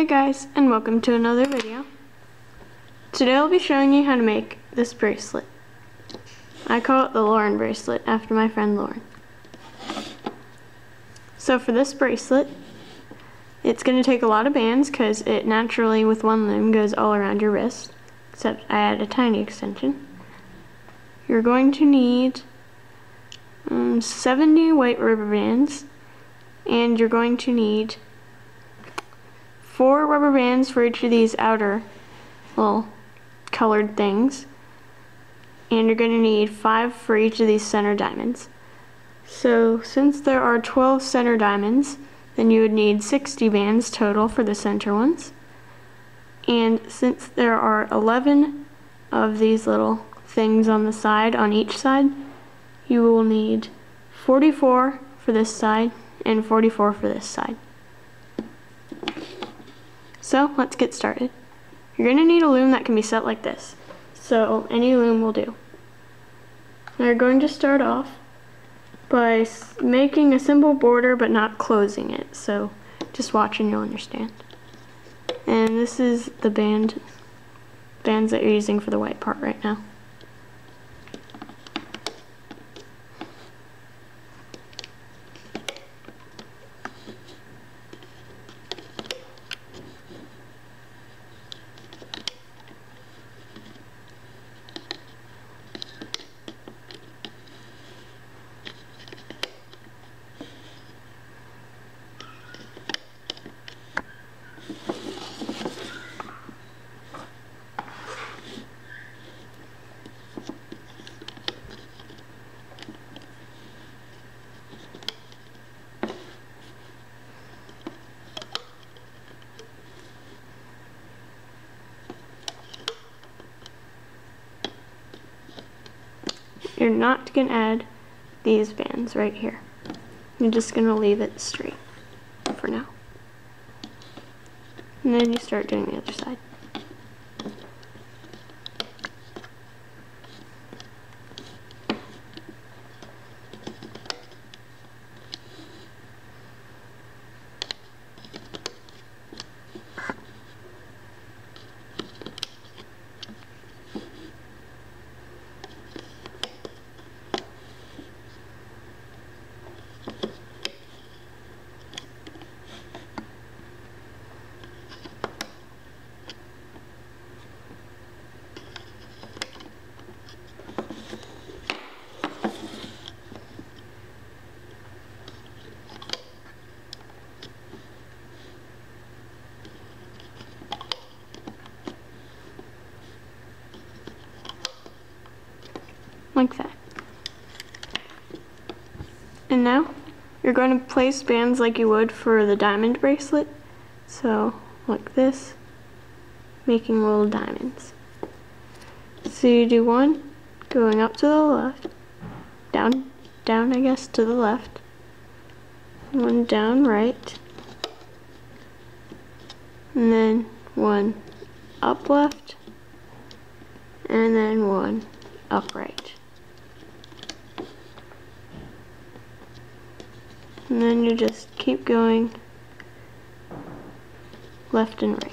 Hey guys, and welcome to another video. Today I'll be showing you how to make this bracelet. I call it the Lauren bracelet after my friend Lauren. So for this bracelet, it's going to take a lot of bands because it naturally with one loom goes all around your wrist, except I add a tiny extension. You're going to need 70 white rubber bands, and you're going to need 4 rubber bands for each of these outer little colored things, and you're going to need 5 for each of these center diamonds. So since there are 12 center diamonds, then you would need 60 bands total for the center ones. And since there are 11 of these little things on the side, on each side, you will need 44 for this side and 44 for this side. So let's get started. You're going to need a loom that can be set like this. So any loom will do. Now you're going to start off by making a simple border but not closing it. So just watch and you'll understand. And this is the bands that you're using for the white part right now. You're not going to add these bands right here. You're just going to leave it straight for now. And then you start doing the other side. Like that. And now you're going to place bands like you would for the diamond bracelet. So like this, making little diamonds. So you do one going up to the left, down I guess to the left, one down right, and then one up left, and then one up right. And then you just keep going left and right.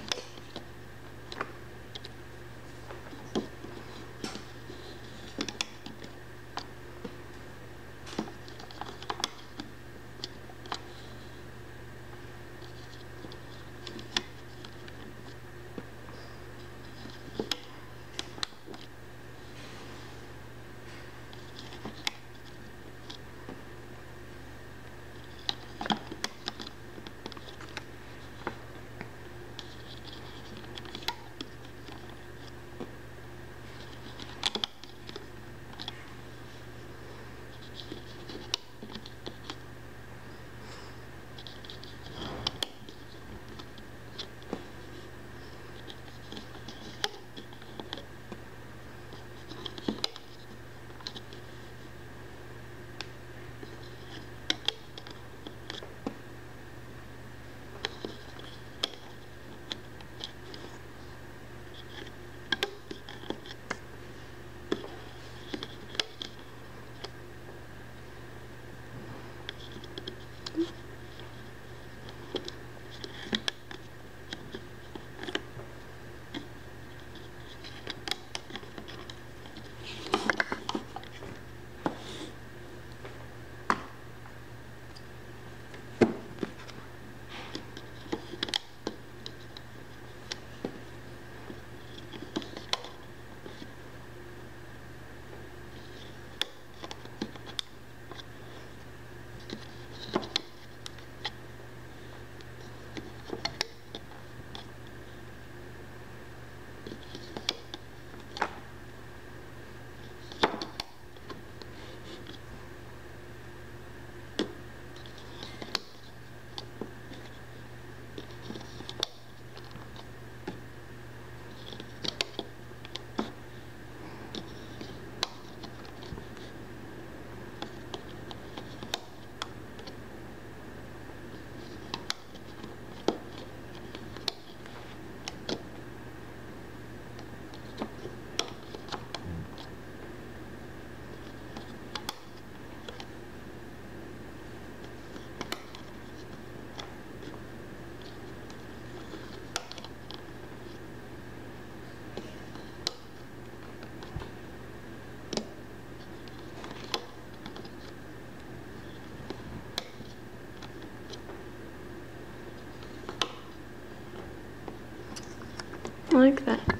like that.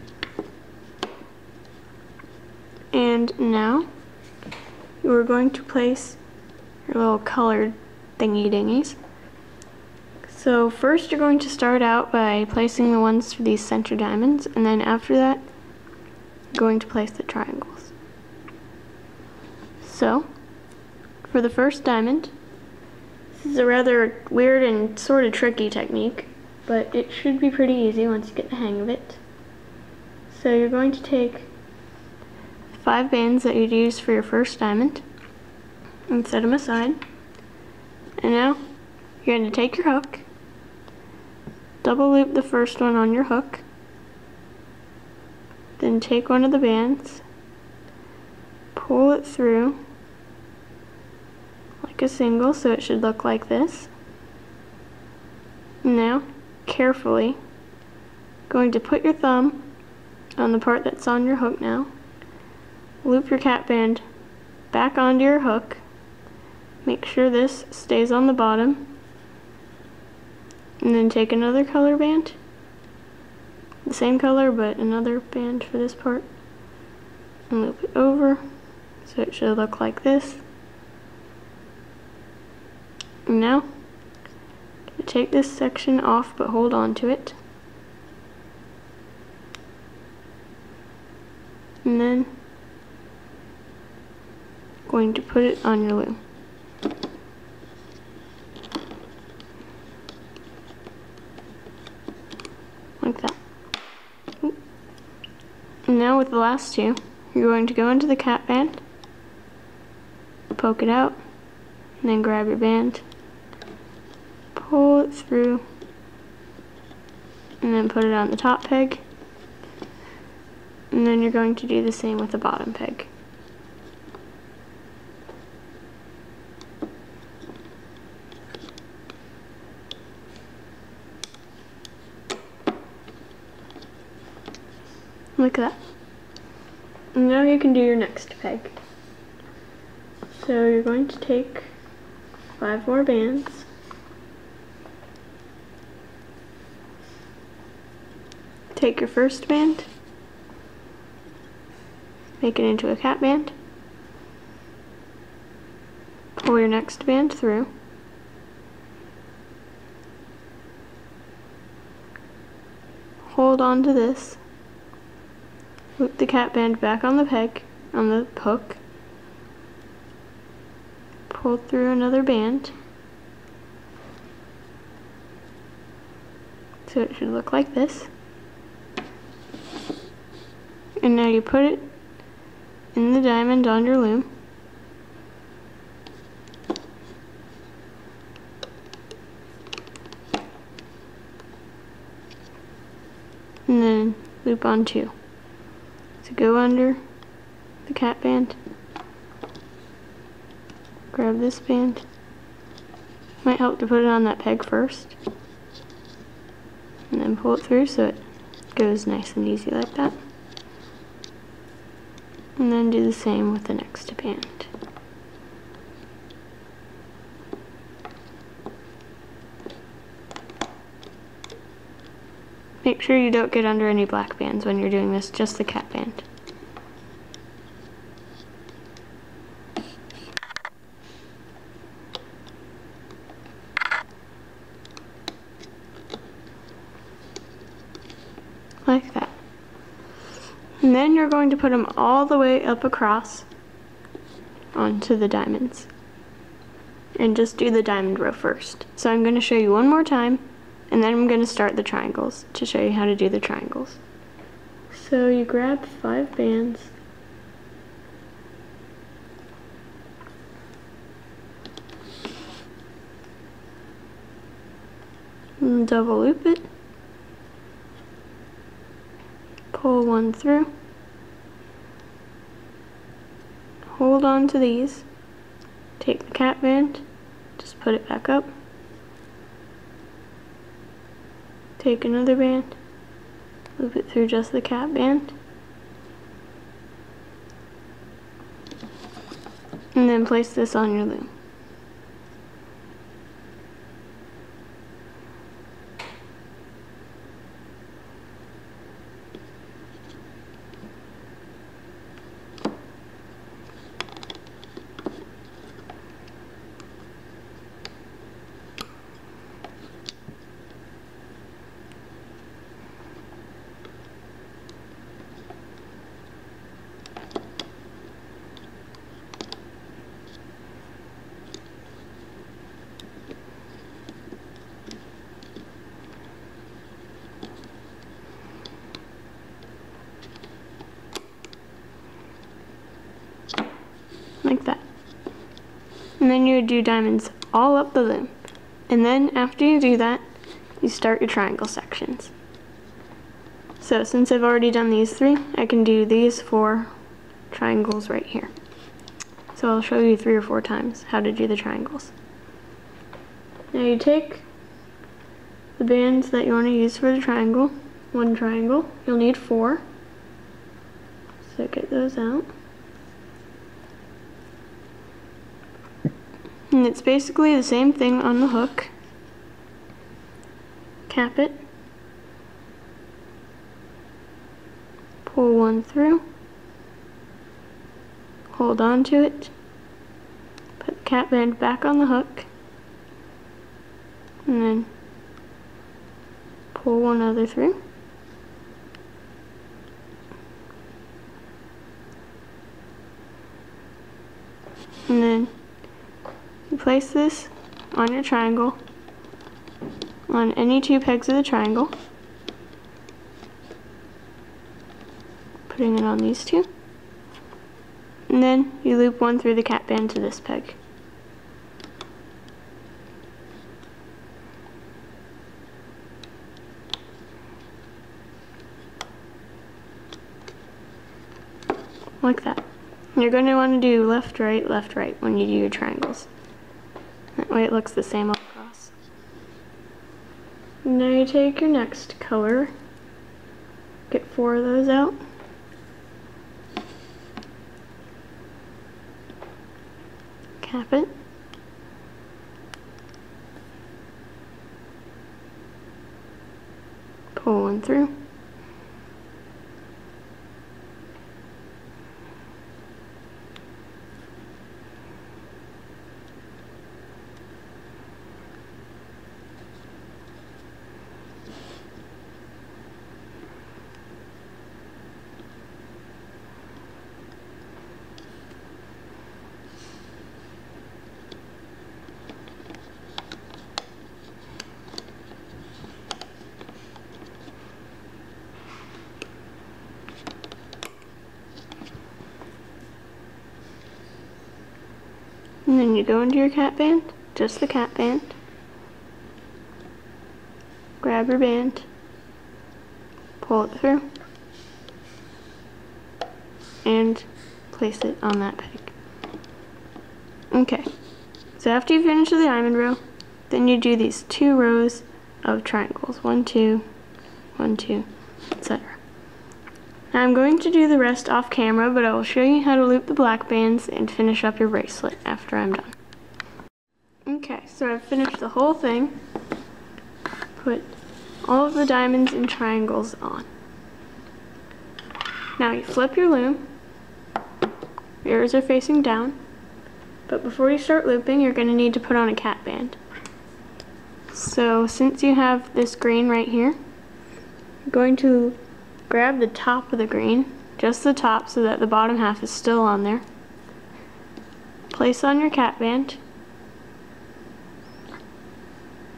And now we're going to place your little colored thingy dingies. So first you're going to start out by placing the ones for these center diamonds, and then after that you're going to place the triangles. So for the first diamond, this is a rather weird and sort of tricky technique, but it should be pretty easy once you get the hang of it. So you're going to take 5 bands that you'd use for your first diamond and set them aside. And now you're going to take your hook, double loop the first one on your hook, then take one of the bands, pull it through like a single, so it should look like this. Now, carefully, going to put your thumb on the part that's on your hook now, loop your cap band back onto your hook, make sure this stays on the bottom, and then take another color band, the same color but another band for this part, and loop it over so it should look like this. And now, take this section off but hold on to it, and then going to put it on your loom. Like that. And now with the last two, you're going to go into the cap band, poke it out, and then grab your band, pull it through, and then put it on the top peg, and then you're going to do the same with the bottom peg. Like that. And now you can do your next peg. So you're going to take 5 more bands, take your first band, make it into a cap band, pull your next band through, hold on to this, loop the cap band back on the peg, on the hook, pull through another band, so it should look like this. And now you put it in the diamond on your loom, and then loop on 2. So go under the cap band, grab this band, might help to put it on that peg first, and then pull it through so it goes nice and easy like that. And then do the same with the next band. Make sure you don't get under any black bands when you're doing this, just the cap band. Like that. And then you're going to put them all the way up across onto the diamonds. And just do the diamond row first. So I'm going to show you one more time, and then I'm going to start the triangles to show you how to do the triangles. So you grab 5 bands, and double loop it, pull one through, hold on to these, take the cap band, just put it back up, take another band, loop it through just the cap band, and then place this on your loom. And then you would do diamonds all up the loom. And then after you do that, you start your triangle sections. So since I've already done these 3, I can do these 4 triangles right here. So I'll show you 3 or 4 times how to do the triangles. Now you take the bands that you want to use for the triangle, 1 triangle, you'll need 4. So get those out. And it's basically the same thing on the hook. Cap it. Pull 1 through. Hold on to it. Put the cap band back on the hook. And then pull 1 other through. And then you place this on your triangle, on any 2 pegs of the triangle, putting it on these 2, and then you loop 1 through the cap band to this peg. Like that. You're going to want to do left, right when you do your triangles. That way it looks the same all across. Now you take your next color, get 4 of those out. Cap it. Pull 1 through. And then you go into your cap band, just the cap band, grab your band, pull it through, and place it on that peg. Okay, so after you finish the diamond row, then you do these 2 rows of triangles, 1, 2, 1, 2, etc. Now I'm going to do the rest off camera, but I will show you how to loop the black bands and finish up your bracelet after I'm done. Okay, so I've finished the whole thing. Put all of the diamonds and triangles on. Now you flip your loom. Yours are facing down. But before you start looping, you're going to need to put on a cap band. So since you have this green right here, you're going to grab the top of the green, just the top so that the bottom half is still on there. Place on your cap band,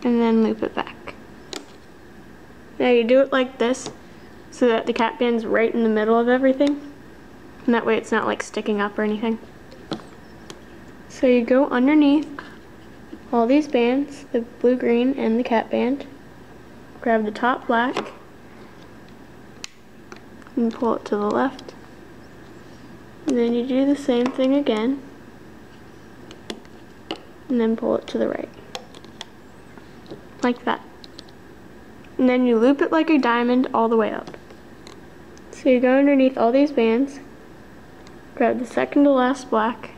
and then loop it back. Now you do it like this so that the cap band's right in the middle of everything, and that way it's not like sticking up or anything. So you go underneath all these bands, the blue, green, and the cap band, grab the top black, and pull it to the left. And then you do the same thing again, and then pull it to the right. Like that. And then you loop it like a diamond all the way up. So you go underneath all these bands, grab the second to last black,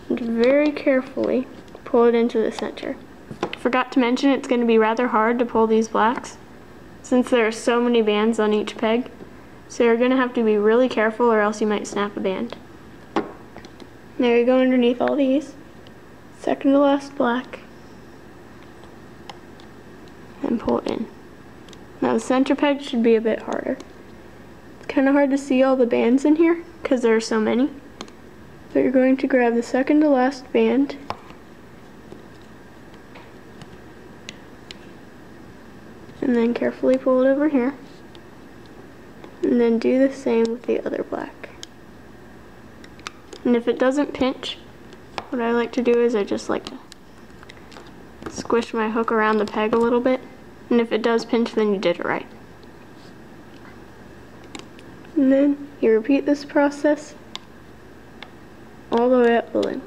and very carefully pull it into the center. Forgot to mention it's going to be rather hard to pull these blacks, since there are so many bands on each peg, so you're going to have to be really careful or else you might snap a band. There you go underneath all these, second to last black, and pull it in. Now the center peg should be a bit harder. It's kind of hard to see all the bands in here because there are so many, but you're going to grab the second to last band, and then carefully pull it over here, and then do the same with the other black. And if it doesn't pinch, what I like to do is I just like to squish my hook around the peg a little bit, and if it does pinch, then you did it right. And then you repeat this process all the way up the loom.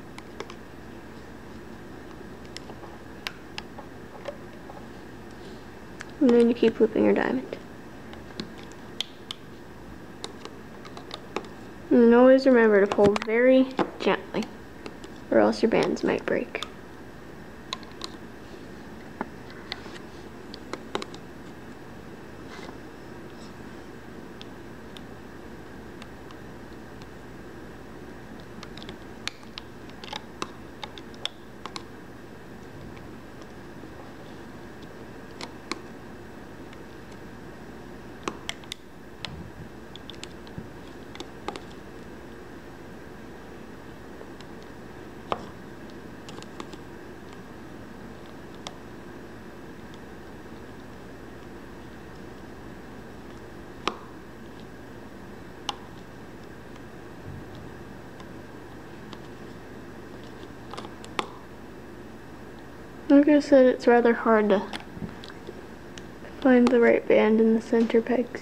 And then you keep looping your diamond. And always remember to pull very gently, or else your bands might break. Like I said, it's rather hard to find the right band in the center pegs.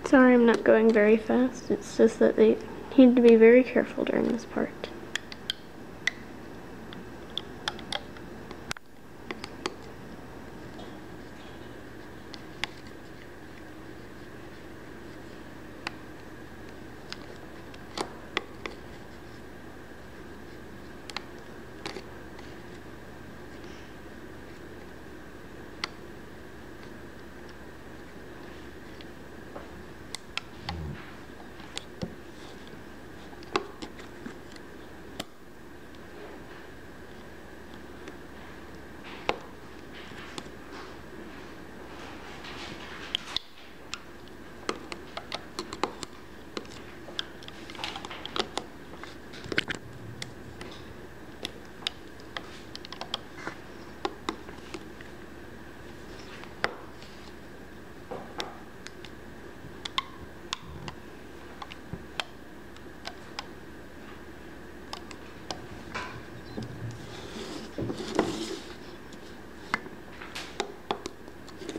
Sorry, I'm not going very fast. It's just that they need to be very careful during this part.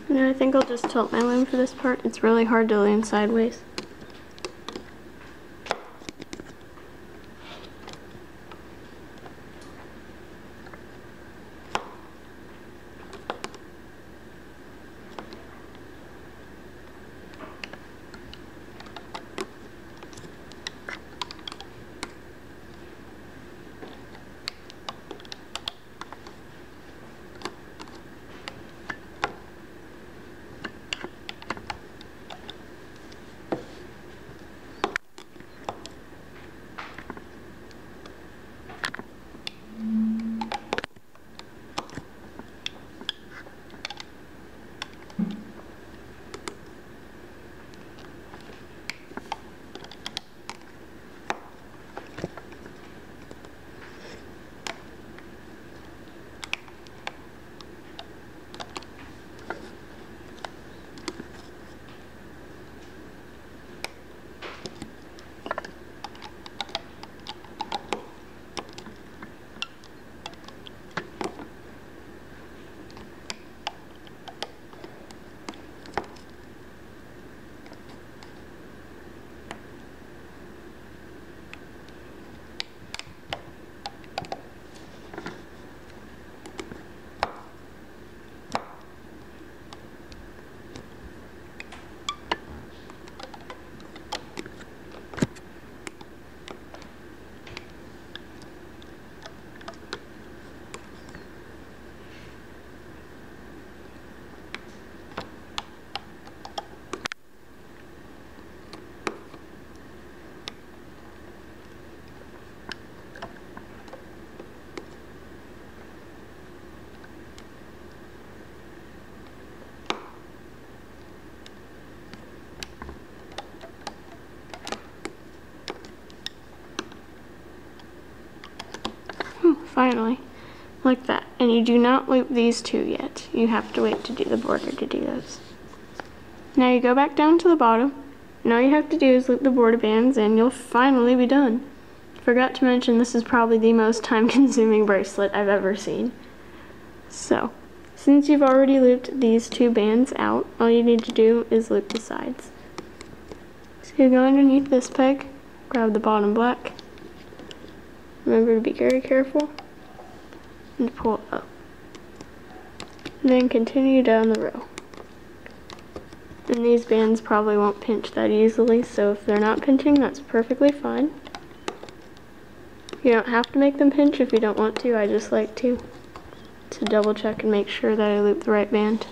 And I think I'll just tilt my loom for this part. It's really hard to loom sideways. finally, like that. And you do not loop these two yet. You have to wait to do the border to do those. Now you go back down to the bottom, and all you have to do is loop the border bands and you'll finally be done. Forgot to mention, this is probably the most time-consuming bracelet I've ever seen. So, since you've already looped these two bands out, all you need to do is loop the sides. So you go underneath this peg, grab the bottom black, remember to be very careful, and pull it up. Then continue down the row. And these bands probably won't pinch that easily, so if they're not pinching, that's perfectly fine. You don't have to make them pinch if you don't want to. I just like to double check and make sure that I loop the right band.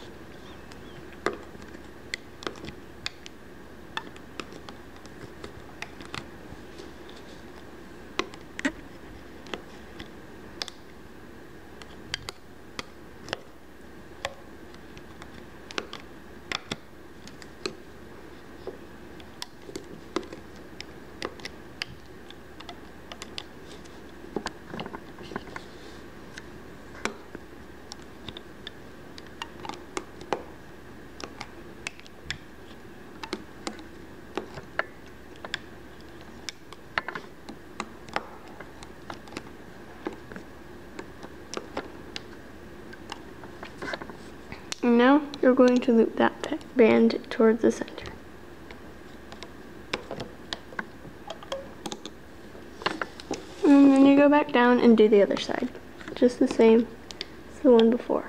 And now you're going to loop that band towards the center. And then you go back down and do the other side. Just the same as the one before.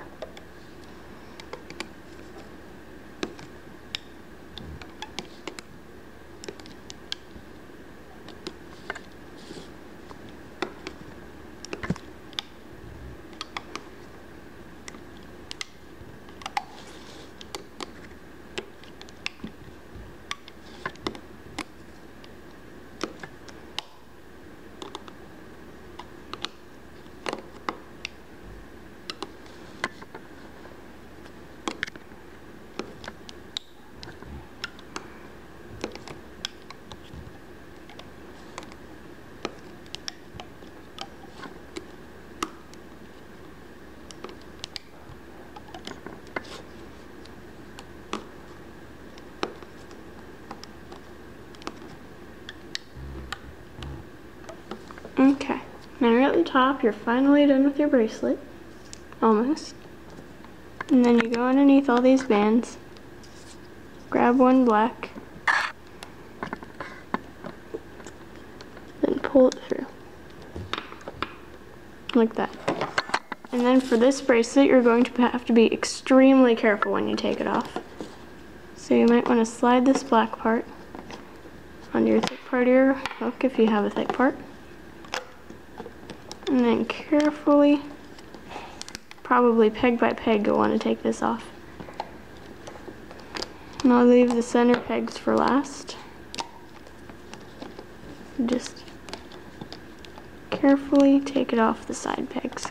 Okay, now you're at the top, you're finally done with your bracelet, almost. And then you go underneath all these bands, grab one black, then pull it through, like that. And then for this bracelet, you're going to have to be extremely careful when you take it off. So you might want to slide this black part onto your thick part of your hook if you have a thick part. And then carefully, probably peg by peg, you'll want to take this off. And I'll leave the center pegs for last. Just carefully take it off the side pegs.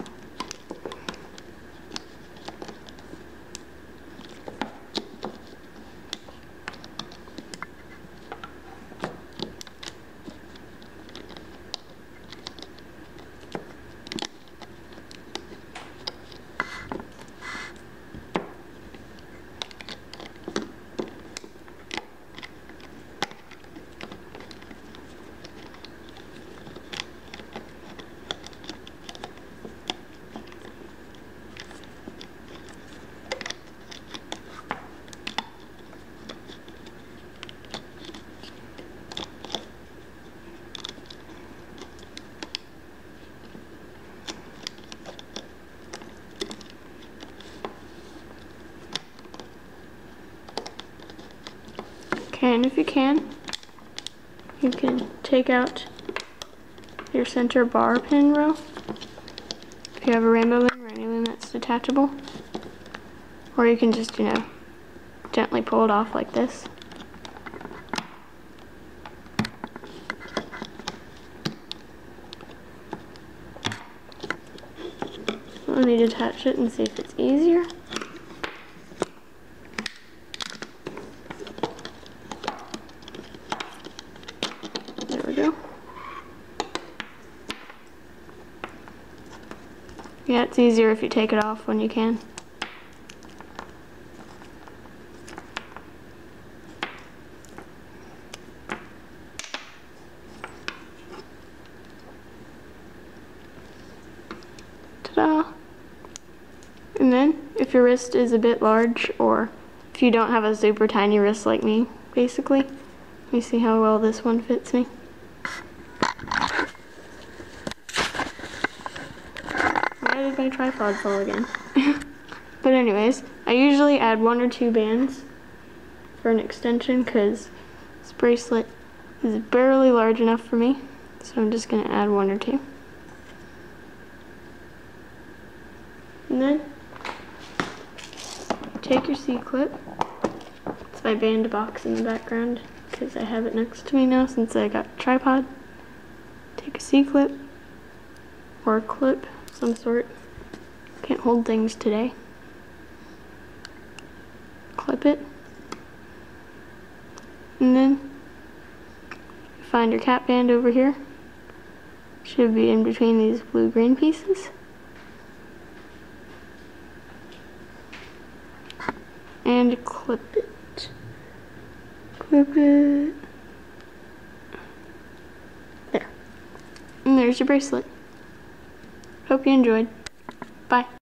Okay, and if you can take out your center bar pin row. If you have a Rainbow Loom or any loom that's detachable. Or you can just, gently pull it off like this. Let me detach it and see if it's easier. There we go. it's easier if you take it off when you can. Ta-da! And then, if your wrist is a bit large, or if you don't have a super tiny wrist like me, basically, let me see how well this one fits me. Why did my tripod fall again? But anyways, I usually add 1 or 2 bands for an extension because this bracelet is barely large enough for me, so I'm just going to add 1 or 2. And then take your C-clip. It's my band box in the background because I have it next to me now since I got a tripod. Take a C-clip or a clip of some sort. Can't hold things today. Clip it. And then find your cap band over here. Should be in between these blue-green pieces. And clip it. Clip it. There. And there's your bracelet. Hope you enjoyed.